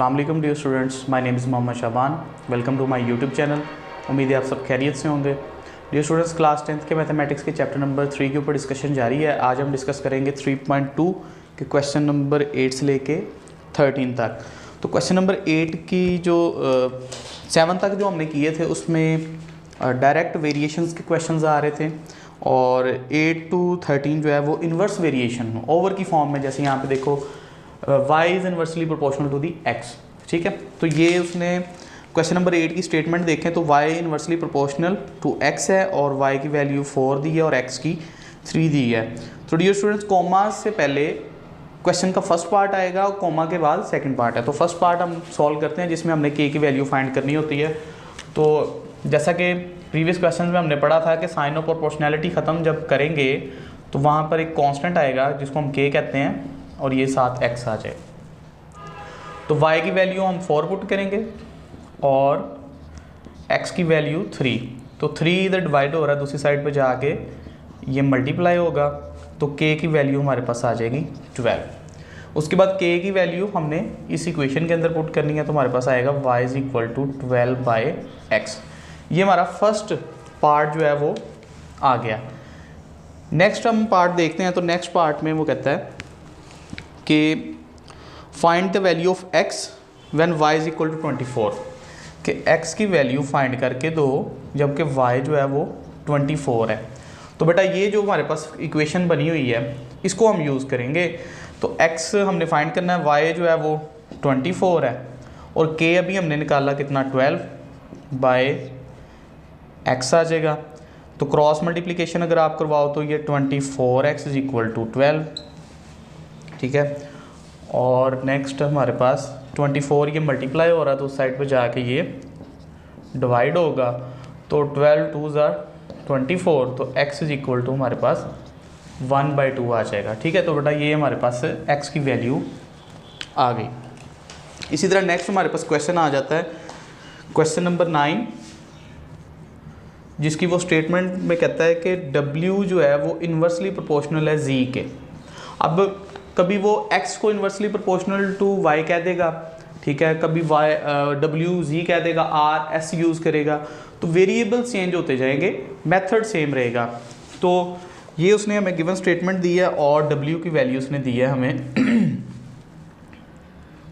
अस्सलाम वालेकुम dear students, my name is Mohammed Shaban. Welcome to my YouTube channel. उम्मीद है आप सब खैरियत से होंगे। डियर स्टूडेंट्स, क्लास 10th के मैथमेटिक्स के चैप्टर नंबर 3 के ऊपर डिस्कशन जारी है। आज हम डिस्कस करेंगे 3.2 के क्वेश्चन नंबर 8 से लेके 13 तक। तो क्वेश्चन नंबर 8 की जो 7 तक जो हमने किए थे उसमें डायरेक्ट वेरिएशंस के क्वेश्चंस आ रहे थे, और 8 to 13 जो है वो इन्वर्स वेरिएशन ओवर की फॉर्म में, जैसे यहाँ पे देखो y is inversely proportional to the x। ठीक है, तो ये उसने क्वेश्चन नंबर 8 की स्टेटमेंट देखें तो y inversely proportional to x है और y की वैल्यू 4 दी है और x की 3 दी है। तो डियर स्टूडेंट्स, कॉमा से पहले क्वेश्चन का फर्स्ट पार्ट आएगा और कॉमा के बाद सेकंड पार्ट है। तो फर्स्ट पार्ट हम सॉल्व करते हैं जिसमें हमने k की वैल्यू फाइंड करनी होती है। तो जैसा कि प्रीवियस क्वेश्चन में हमने पढ़ा था कि साइन ऑफ प्रोपोर्शनैलिटी ख़त्म जब करेंगे तो वहाँ पर एक कांस्टेंट आएगा जिसको हम k कहते हैं और ये साथ x आ जाए। तो y की वैल्यू हम 4 पुट करेंगे और x की वैल्यू 3। तो 3 इधर डिवाइड हो रहा है, दूसरी साइड पे जाके ये मल्टीप्लाई होगा, तो k की वैल्यू हमारे पास आ जाएगी 12। उसके बाद k की वैल्यू हमने इस इक्वेशन के अंदर पुट करनी है, तो हमारे पास आएगा y is equal to 12/x। ये हमारा फर्स्ट पार्ट जो है वो आ गया। नेक्स्ट हम पार्ट देखते हैं। तो नेक्स्ट पार्ट में वो कहता है कि find the value of x when y is equal to 24, कि x की वैल्यू फाइंड करके दो जबकि y जो है वो 24 है। तो बेटा ये जो हमारे पास इक्वेशन बनी हुई है इसको हम यूज़ करेंगे। तो x हमने फाइंड करना है, y जो है वो 24 है और k अभी हमने निकाला कितना 12/x आ जाएगा। तो क्रॉस मल्टीप्लिकेशन अगर आप करवाओ तो ये 24x इज इक्वल टू 12। ठीक है, और नेक्स्ट हमारे पास 24 ये मल्टीप्लाई हो रहा है तो उस साइड पे जाके ये डिवाइड होगा, तो 12 2s are 24, तो x इज इक्वल टू हमारे पास 1/2 आ जाएगा। ठीक है, तो बेटा ये हमारे पास x की वैल्यू आ गई। इसी तरह नेक्स्ट हमारे पास क्वेश्चन आ जाता है क्वेश्चन नंबर 9, जिसकी वो स्टेटमेंट में कहता है कि w जो है वो इन्वर्सली प्रोपोर्शनल है z के। अब कभी वो x को इन्वर्सली प्रोपोर्शनल टू y कह देगा, ठीक है, कभी w z कह देगा, r s यूज़ करेगा, तो वेरिएबल चेंज होते जाएंगे, मेथड सेम रहेगा। तो ये उसने हमें गिवन स्टेटमेंट दी है और w की वैल्यू उसने दी है हमें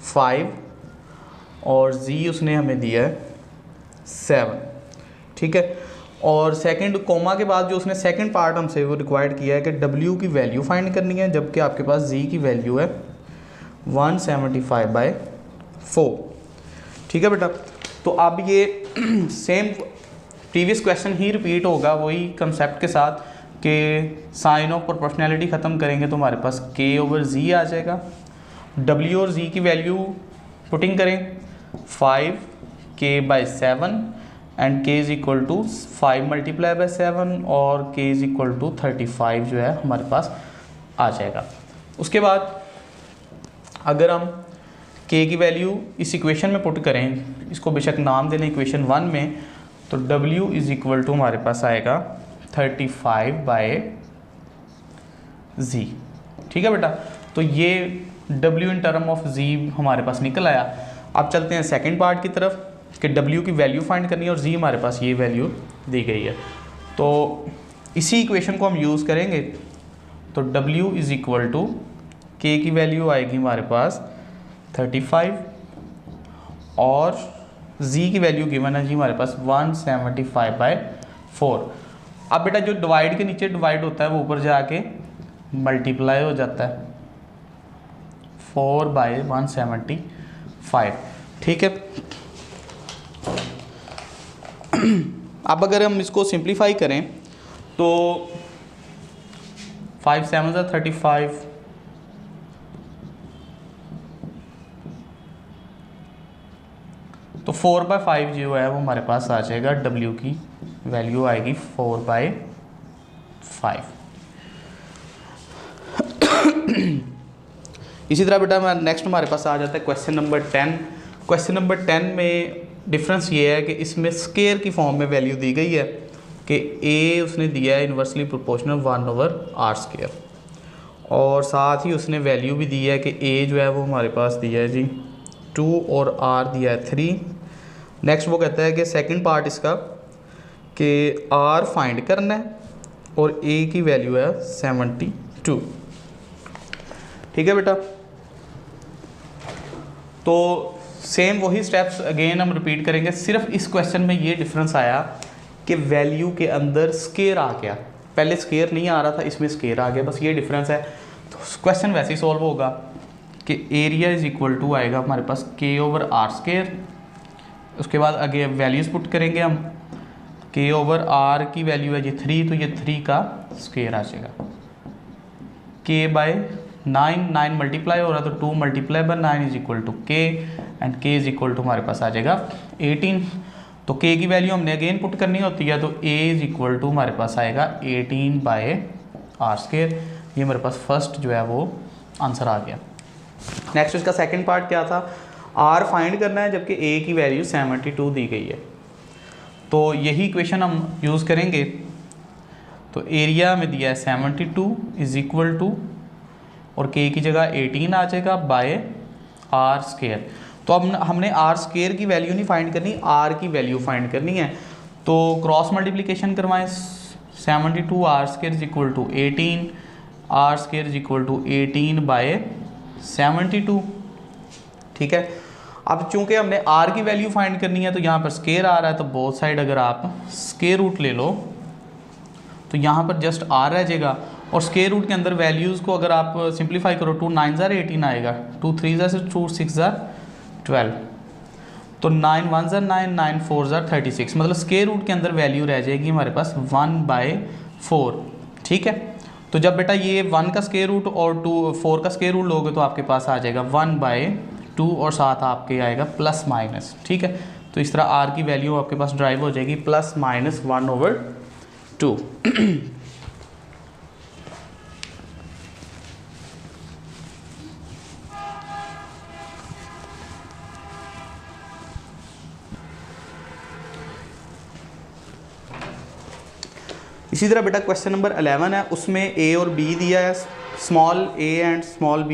5 और z उसने हमें दिया है 7। ठीक है, और सेकंड कोमा के बाद जो उसने सेकंड पार्ट हमसे वो रिक्वायर्ड किया है कि w की वैल्यू फाइंड करनी है, जबकि आपके पास z की वैल्यू है 175/4। ठीक है बेटा, तो अब ये सेम प्रीवियस क्वेश्चन ही रिपीट होगा वही कंसेप्ट के साथ कि साइन ऑफ प्रोपोर्शनैलिटी ख़त्म करेंगे तो हमारे पास k/z आ जाएगा। w और z की वैल्यू पुटिंग करें 5k/7 and k is equal to 5 × 7 और k इज़ इक्वल टू 35 जो है हमारे पास आ जाएगा। उसके बाद अगर हम k की वैल्यू इस इक्वेशन में पुट करें, इसको बेशक नाम देने इक्वेशन 1 में, तो w इज़ इक्वल टू हमारे पास आएगा 35/z। ठीक है बेटा, तो ये w in term of z हमारे पास निकल आया। अब चलते हैं सेकेंड पार्ट की तरफ कि w की वैल्यू फाइंड करनी है और z हमारे पास ये वैल्यू दी गई है। तो इसी इक्वेशन को हम यूज़ करेंगे। तो w is equal to k की वैल्यू आएगी हमारे पास 35 और z की वैल्यू गिवन है जी हमारे पास 175/4। अब बेटा जो डिवाइड के नीचे डिवाइड होता है वो ऊपर जाके मल्टीप्लाई हो जाता है 4/175। ठीक है, अब अगर हम इसको सिंप्लीफाई करें तो 5 7 35, तो 4/5 जो है वो हमारे पास आ जाएगा, w की वैल्यू आएगी 4/5। इसी तरह बेटा नेक्स्ट हमारे पास आ जाता है क्वेश्चन नंबर 10। क्वेश्चन नंबर 10 में डिफरेंस ये है कि इसमें स्केयर की फॉर्म में वैल्यू दी गई है कि a उसने दिया है इन्वर्सली प्रोपोर्शनल 1/r², और साथ ही उसने वैल्यू भी दी है कि a जो है वो हमारे पास दिया है जी 2 और r दिया है 3। नेक्स्ट वो कहता है कि सेकंड पार्ट इसका कि r फाइंड करना है और a की वैल्यू है 72। ठीक है बेटा, तो सेम वही स्टेप्स अगेन हम रिपीट करेंगे। सिर्फ इस क्वेश्चन में ये डिफरेंस आया कि वैल्यू के अंदर स्केयर आ गया, पहले स्केयर नहीं आ रहा था, इसमें स्केयर आ गया, बस ये डिफरेंस है। तो क्वेश्चन वैसे ही सॉल्व होगा कि एरिया इज इक्वल टू आएगा हमारे पास k ओवर आर स्केयर। उसके बाद आगे वैल्यूज़ पुट करेंगे हम, k ओवर r की वैल्यू है जी 3, तो ये 3 का स्केयर आ जाएगा। k बाय 9 मल्टीप्लाई हो रहा है तो 2 multiply by 9 is equal to k and k is equal to हमारे पास आ जाएगा 18। तो k की वैल्यू हमने अगेन पुट करनी होती है, तो a इज इक्वल टू हमारे पास आएगा 18 बाय आर स्केयर। ये हमारे पास फर्स्ट जो है वो आंसर आ गया। नेक्स्ट इसका सेकंड पार्ट क्या था, r फाइंड करना है जबकि a की वैल्यू 72 दी गई है। तो यही इक्वेशन हम यूज़ करेंगे। तो एरिया में दिया है 72 इज इक्वल टू और k की जगह 18 आ जाएगा बाय आर स्केयर। तो अब हमने आर स्केयर की वैल्यू नहीं फाइंड करनी, आर की वैल्यू फाइंड करनी है। तो क्रॉस मल्टीप्लिकेशन करवाएं, 72 r square is equal to 18, r square is equal to 18 by 72। ठीक है, अब चूंकि हमने आर की वैल्यू फाइंड करनी है तो यहाँ पर स्केयर आ रहा है, तो बोथ साइड अगर आप स्केयर रूट ले लो तो यहाँ पर जस्ट आर रह जाएगा। और स्केयर रूट के अंदर वैल्यूज़ को अगर आप सिंप्लीफाई करो, 2 9 ज़ार 18 आएगा, 2 3 ज़ार 2 6 ज़ार 12, तो 9 1 ज़ार 9 9 4 ज़ार 36, मतलब स्केयर रूट के अंदर वैल्यू रह जाएगी हमारे पास 1/4। ठीक है, तो जब बेटा ये 1 का स्केयर रूट और 4 का स्केयर रूट लोगे तो आपके पास आ जाएगा 1/2 और साथ आपके आएगा प्लस माइनस। ठीक है, तो इस तरह आर की वैल्यू आपके पास ड्राइव हो जाएगी +-1/2। इसी तरह बेटा क्वेश्चन नंबर 11 है, उसमें a और b दिया है, small a and small b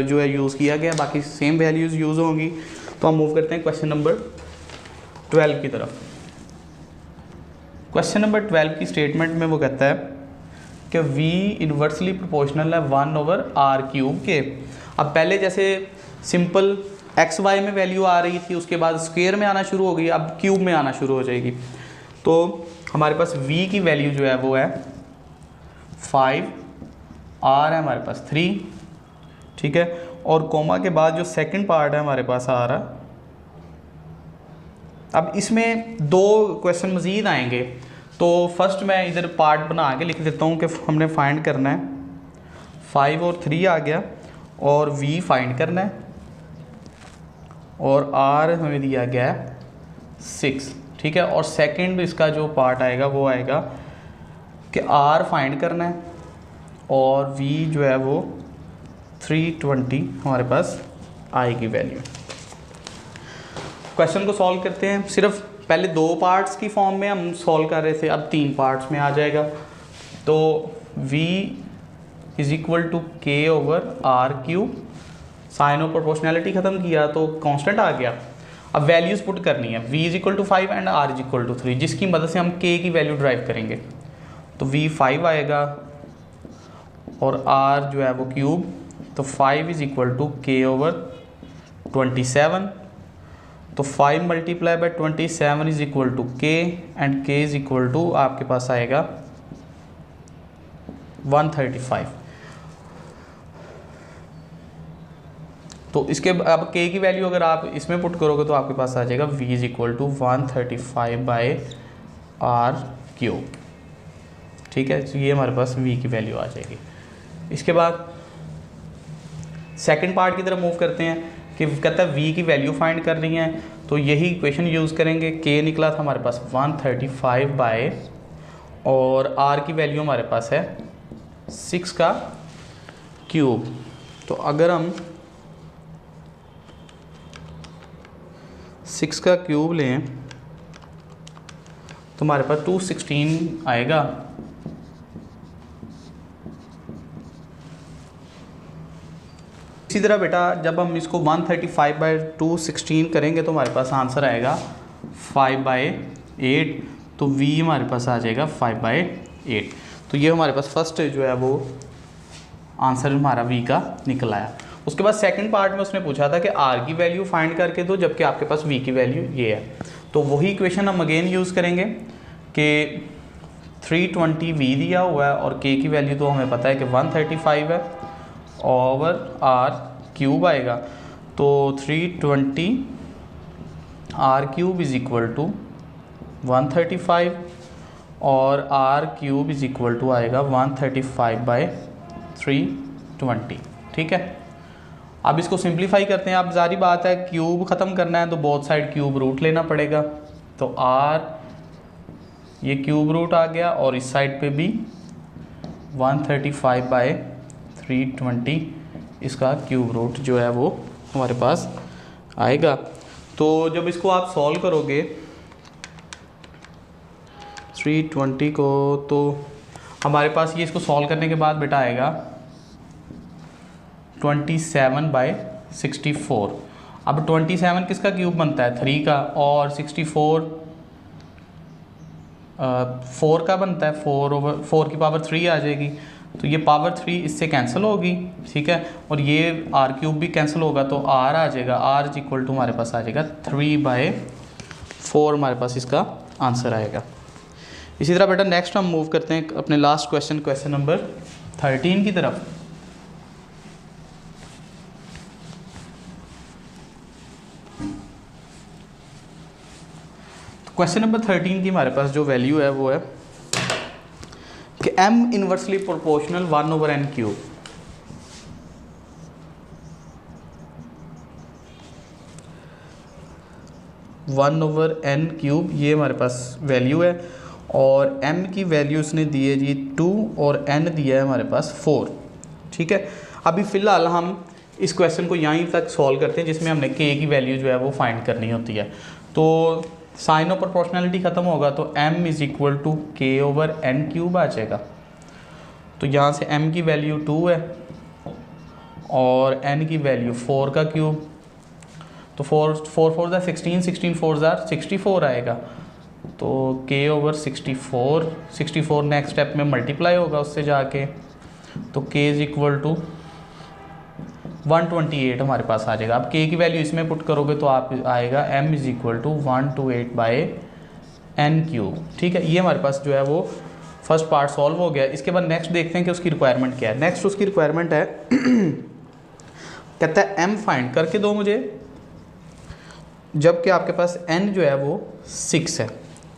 जो है यूज़ किया गया, बाकी सेम वैल्यूज़ यूज़ होंगी। तो हम मूव करते हैं क्वेश्चन नंबर 12 की तरफ। क्वेश्चन नंबर 12 की स्टेटमेंट में वो कहता है कि v इन्वर्सली प्रोपोर्शनल है 1/r³ के। अब पहले जैसे सिंपल एक्स वाई में वैल्यू आ रही थी, उसके बाद स्क्वायर में आना शुरू हो गई, अब क्यूब में आना शुरू हो जाएगी। तो हमारे पास v की वैल्यू जो है वो है 5, r है हमारे पास 3। ठीक है, और कोमा के बाद जो सेकंड पार्ट है हमारे पास आ रहा। अब इसमें 2 क्वेश्चन मज़ीद आएंगे, तो फर्स्ट मैं इधर पार्ट बना के लिख देता हूँ कि हमने फाइंड करना है 5 और 3 आ गया, और v फाइंड करना है, और r हमें दिया गया है 6। ठीक है, और सेकंड इसका जो पार्ट आएगा वो आएगा कि r फाइंड करना है और v जो है वो 320 हमारे पास आएगी वैल्यू। क्वेश्चन को सॉल्व करते हैं। सिर्फ पहले 2 पार्ट्स की फॉर्म में हम सॉल्व कर रहे थे, अब 3 पार्ट्स में आ जाएगा। तो v is equal to k/r³, sign of proportionality ख़त्म किया तो कांस्टेंट आ गया। अब वैल्यूज़ पुट करनी है, v is equal to 5 and r is equal to 3, जिसकी मदद से हम k की वैल्यू ड्राइव करेंगे। तो v 5 आएगा और r जो है वो क्यूब, तो 5 इज इक्वल टू k/27। तो 5 multiply by 27 is equal to k and k is equal to आपके पास आएगा 135। तो इसके अब k की वैल्यू अगर आप इसमें पुट करोगे तो आपके पास आ जाएगा v is equal to 135/r³। ठीक है, तो ये हमारे पास v की वैल्यू आ जाएगी। इसके बाद सेकंड पार्ट की तरफ मूव करते हैं कि कहता है v की वैल्यू फाइंड कर रही है, तो यही इक्वेशन यूज़ करेंगे। k निकला था हमारे पास 135 और r की वैल्यू हमारे पास है 6 का क्यूब। तो अगर हम 6 का क्यूब लें तो हमारे पास 216 आएगा। इसी इसी तरह बेटा जब हम इसको 135/216 करेंगे तो हमारे पास आंसर आएगा 5/8, तो v हमारे पास आ जाएगा 5/8। तो ये हमारे पास फर्स्ट जो है वो आंसर हमारा v का निकल आया। उसके बाद सेकंड पार्ट में उसने पूछा था कि r की वैल्यू फाइंड करके दो, जबकि आपके पास v की वैल्यू ये है। तो वही इक्वेशन हम अगेन यूज़ करेंगे कि 320v दिया हुआ है और k की वैल्यू तो हमें पता है कि 135 है ओवर r क्यूब आएगा, तो 320 r cube is equal to 135 और r cube is equal to आएगा 135/320। ठीक है, अब इसको सिंप्लीफाई करते हैं। अब जारी बात है क्यूब ख़त्म करना है तो बोथ साइड क्यूब रूट लेना पड़ेगा, तो r ये क्यूब रूट आ गया और इस साइड पे भी 135/320 इसका क्यूब रूट जो है वो हमारे पास आएगा। तो जब इसको आप सॉल्व करोगे 320 को, तो हमारे पास ये इसको सॉल्व करने के बाद बेटा आएगा 27/64। अब 27 किसका क्यूब बनता है? 3 का, और 64 4 का बनता है, 4 की पावर 3 आ जाएगी, तो ये पावर 3 इससे कैंसिल होगी। ठीक है, और ये r क्यूब भी कैंसिल होगा तो r आ जाएगा, r इज इक्वल टू हमारे पास आ जाएगा 3/4 हमारे पास इसका आंसर आएगा। इसी तरह बेटा नेक्स्ट हम मूव करते हैं अपने लास्ट क्वेश्चन नंबर 13 की तरफ। क्वेश्चन नंबर 13 की हमारे पास जो वैल्यू है वो है कि m inversely proportional 1/n cube. n cube ये हमारे पास वैल्यू है और m की वैल्यू उसने दी है जी 2 और n दिया है हमारे पास 4। ठीक है, अभी फ़िलहाल हम इस क्वेश्चन को यहीं तक सॉल्व करते हैं जिसमें हमने k की वैल्यू जो है वो फाइंड करनी होती है। तो साइन ऑफ प्रोपोर्शनलिटी ख़त्म होगा तो m is equal to k/n cube आ जाएगा। तो यहाँ से m की वैल्यू 2 है और n की वैल्यू 4 का क्यूब, तो 4 4 ज़ा 16, 16 4 ज़ा 64 आएगा, तो k/64 नेक्स्ट स्टेप में मल्टीप्लाई होगा उससे जाके, तो k इज़ इक्वल टू 128 हमारे पास आ जाएगा। अब k की वैल्यू इसमें पुट करोगे तो आप आएगा m is equal to 128/n cube. ठीक है, ये हमारे पास जो है वो फर्स्ट पार्ट सॉल्व हो गया। इसके बाद नेक्स्ट देखते हैं कि उसकी रिक्वायरमेंट क्या है। नेक्स्ट उसकी रिक्वायरमेंट है कहता है m फाइंड करके दो मुझे, जबकि आपके पास n जो है वो 6 है।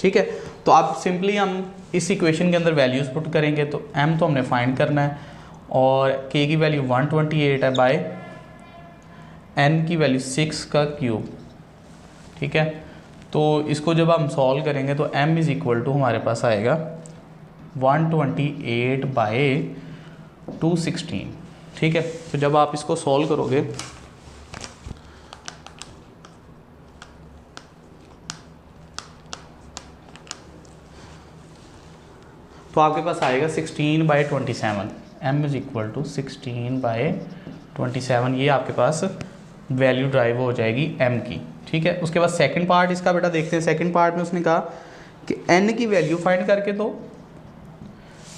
ठीक है, तो आप सिंपली हम इस इक्वेशन के अंदर वैल्यूज़ पुट करेंगे, तो m तो हमने फाइंड करना है और k की वैल्यू 128 है बाय n की वैल्यू 6 का क्यूब। ठीक है, तो इसको जब हम सॉल्व करेंगे तो m इज़ इक्वल टू हमारे पास आएगा 128/216। ठीक है, तो जब आप इसको सॉल्व करोगे तो आपके पास आएगा 16/27। m इज़ इक्वल टू 16/27, ये आपके पास वैल्यू ड्राइव हो जाएगी m की। ठीक है, उसके बाद सेकंड पार्ट इसका बेटा देखते हैं। सेकंड पार्ट में उसने कहा कि n की वैल्यू फाइंड करके दो,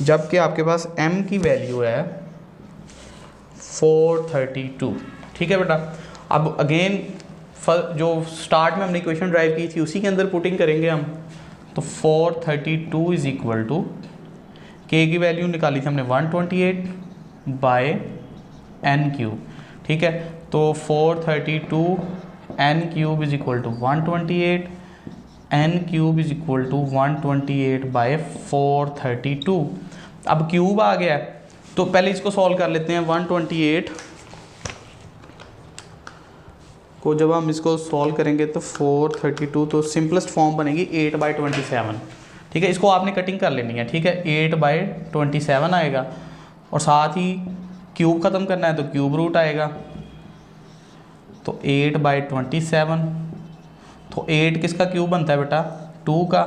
जबकि आपके पास m की वैल्यू है 432। ठीक है बेटा, अब अगेन जो स्टार्ट में हमने इक्वेशन ड्राइव की थी उसी के अंदर पुटिंग करेंगे हम, तो 432 इज़ इक्वल टू k की वैल्यू निकाली थी हमने 128/n क्यूब। ठीक है, तो 432 n cube is equal to 128, n cube is equal to 128/432। अब क्यूब आ गया है तो पहले इसको सॉल्व कर लेते हैं। 128 को जब हम इसको सॉल्व करेंगे तो 432 तो सिंपलेस्ट फॉर्म बनेगी 8/27। ठीक है, इसको आपने कटिंग कर लेनी है। ठीक है, 8/27 आएगा और साथ ही क्यूब ख़त्म करना है तो क्यूब रूट आएगा, तो 8/27। तो 8 किसका क्यूब बनता है बेटा? 2 का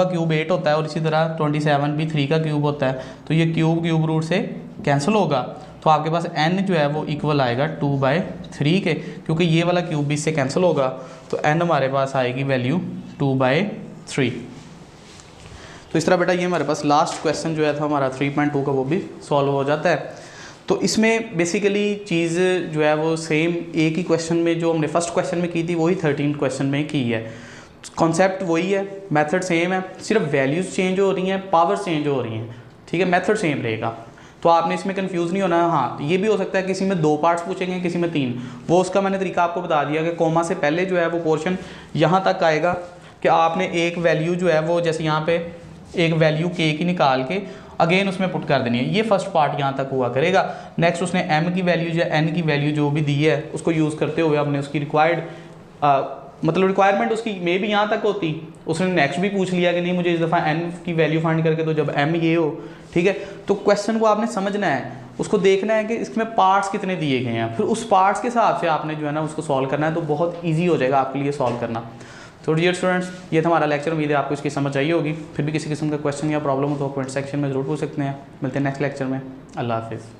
क्यूब 8 होता है और इसी तरह 27 भी 3 का क्यूब होता है, तो ये क्यूब रूट से कैंसिल होगा, तो आपके पास n जो है वो इक्वल आएगा 2/3 के, क्योंकि ये वाला क्यूब भी इससे कैंसिल होगा, तो n हमारे पास आएगी वैल्यू 2/3। तो इस तरह बेटा ये हमारे पास लास्ट क्वेश्चन जो है था हमारा 3.2 का वो भी सॉल्व हो जाता है। तो इसमें बेसिकली चीज़ जो है वो सेम एक ही क्वेश्चन में जो हमने फर्स्ट क्वेश्चन में की थी वही 13 क्वेश्चन में की है। कॉन्सेप्ट वही है, मेथड सेम है, सिर्फ वैल्यूज़ चेंज हो रही हैं, पावर चेंज हो रही हैं, ठीक है, मेथड सेम रहेगा। तो आपने इसमें कंफ्यूज नहीं होना। हाँ, ये भी हो सकता है किसी में 2 पार्ट्स पूछेंगे, किसी में 3, वो उसका मैंने तरीका आपको बता दिया कि कोमा से पहले जो है वो पोर्शन यहाँ तक आएगा कि आपने एक वैल्यू जो है वो जैसे यहाँ पे एक वैल्यू के की निकाल के अगेन उसमें पुट कर देनी है, ये फर्स्ट पार्ट यहाँ तक हुआ करेगा। नेक्स्ट उसने m की वैल्यू या n की वैल्यू जो भी दी है उसको यूज़ करते हुए हमने उसकी रिक्वायर्ड मतलब रिक्वायरमेंट उसकी मे भी यहाँ तक होती, उसने नेक्स्ट भी पूछ लिया कि नहीं मुझे इस दफ़ा n की वैल्यू फाइंड करके तो जब m ये हो, ठीक है। तो क्वेश्चन को आपने समझना है, उसको देखना है कि इसमें पार्ट्स कितने दिए गए हैं, फिर उस पार्ट्स के हिसाब से आपने जो है ना उसको सॉल्व करना है, तो बहुत ईजी हो जाएगा आपके लिए सॉल्व करना। तो डियर स्टूडेंट्स, ये था हमारा लेक्चर, उम्मीद है आपको इसकी समझ आई होगी। फिर भी किसी किस्म का क्वेश्चन या प्रॉब्लम हो तो कमेंट सेक्शन में ज़रूर पूछ सकते हैं। मिलते हैं नेक्स्ट लेक्चर में। अल्लाह हाफिज़।